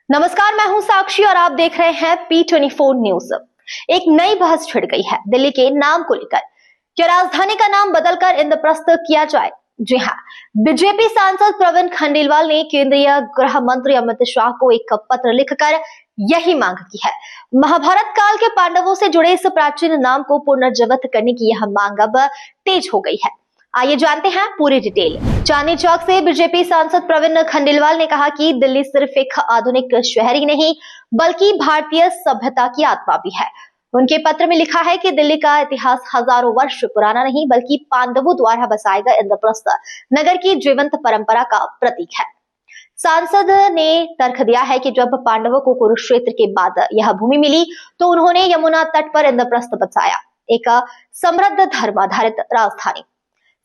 नमस्कार, मैं हूं साक्षी और आप देख रहे हैं P24 न्यूज। एक नई बहस छिड़ गई है दिल्ली के नाम को लेकर। क्या राजधानी का नाम बदलकर इंद्रप्रस्थ किया जाए? जी हां, बीजेपी सांसद प्रवीण खंडेलवाल ने केंद्रीय गृह मंत्री अमित शाह को एक पत्र लिखकर यही मांग की है। महाभारत काल के पांडवों से जुड़े इस प्राचीन नाम को पुनर्जीवित करने की यह मांग अब तेज हो गई है। आइए जानते हैं पूरी डिटेल। चांदनी चौक से बीजेपी सांसद प्रवीण खंडेलवाल ने कहा कि दिल्ली सिर्फ एक आधुनिक शहर ही नहीं बल्कि भारतीय सभ्यता की आत्मा भी है। उनके पत्र में लिखा है कि दिल्ली का इतिहास हजारों वर्ष पुराना नहीं बल्कि पांडवों द्वारा बसाए गए इंद्रप्रस्थ नगर की जीवंत परंपरा का प्रतीक है। सांसद ने तर्क दिया है कि जब पांडवों को कुरुक्षेत्र के बाद यह भूमि मिली तो उन्होंने यमुना तट पर इंद्रप्रस्थ बसाया, एक समृद्ध धर्म आधारित राजधानी।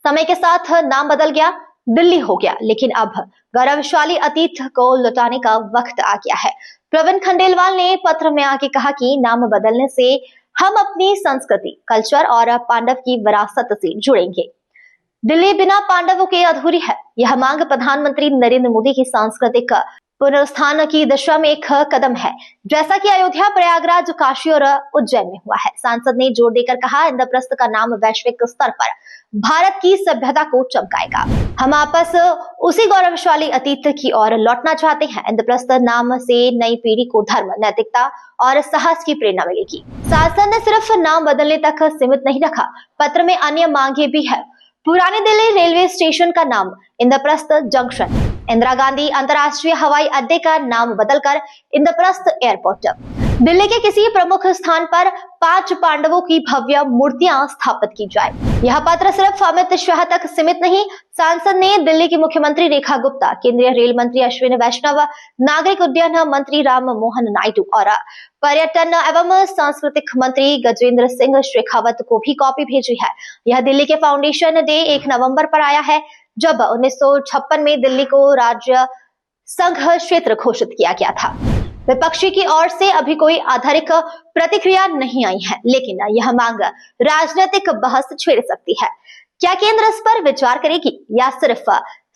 समय के साथ नाम बदल गया, दिल्ली हो गया, लेकिन अब गौरवशाली अतीत को लौटाने का वक्त आ गया है। प्रवीण खंडेलवाल ने पत्र में आगे कहा कि नाम बदलने से हम अपनी संस्कृति, कल्चर और पांडव की विरासत से जुड़ेंगे। दिल्ली बिना पांडवों के अधूरी है। यह मांग प्रधानमंत्री नरेंद्र मोदी की सांस्कृतिक पुनरुत्थान की दिशा में एक कदम है, जैसा कि अयोध्या, प्रयागराज, काशी और उज्जैन में हुआ है। सांसद ने जोर देकर कहा, इंद्रप्रस्थ का नाम वैश्विक स्तर पर भारत की सभ्यता को चमकाएगा। हम वापस उसी गौरवशाली अतीत की ओर लौटना चाहते हैं। इंद्रप्रस्थ नाम से नई पीढ़ी को धर्म, नैतिकता और साहस की प्रेरणा मिलेगी। सांसद ने सिर्फ नाम बदलने तक सीमित नहीं रखा, पत्र में अन्य मांगे भी है। पुरानी दिल्ली रेलवे स्टेशन का नाम इंद्रप्रस्थ जंक्शन, इंदिरा गांधी अंतर्राष्ट्रीय हवाई अड्डे का नाम बदलकर इंद्रप्रस्थ एयरपोर्ट, दिल्ली के किसी प्रमुख स्थान पर 5 पांडवों की भव्य मूर्तियां स्थापित की जाए। यह पत्र सिर्फ अमित शाह तक सीमित नहीं, सांसद ने दिल्ली की मुख्यमंत्री रेखा गुप्ता, केंद्रीय रेल मंत्री अश्विनी वैष्णव, नागरिक उड्डयन मंत्री राम मोहन नायडू और पर्यटन एवं सांस्कृतिक मंत्री गजेंद्र सिंह शेखावत को भी कॉपी भेजी है। यह दिल्ली के फाउंडेशन डे 1 नवंबर पर आया है, जब 1956 में दिल्ली को राज्य संघ क्षेत्र घोषित किया गया था। विपक्षी की ओर से अभी कोई आधारिक प्रतिक्रिया नहीं आई है, लेकिन यह मांग राजनीतिक बहस छेड़ सकती है। क्या केंद्र इस पर विचार करेगी या सिर्फ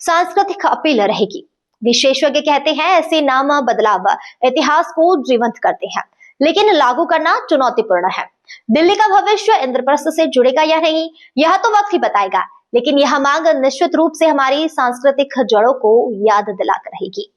सांस्कृतिक अपील रहेगी? विशेषज्ञ कहते हैं ऐसे नाम बदलाव इतिहास को जीवंत करते हैं, लेकिन लागू करना चुनौतीपूर्ण है। दिल्ली का भविष्य इंद्रप्रस्थ से जुड़ेगा या नहीं, यह तो वक्त ही बताएगा, लेकिन यह मांग निश्चित रूप से हमारी सांस्कृतिक जड़ों को याद दिलाकर रहेगी।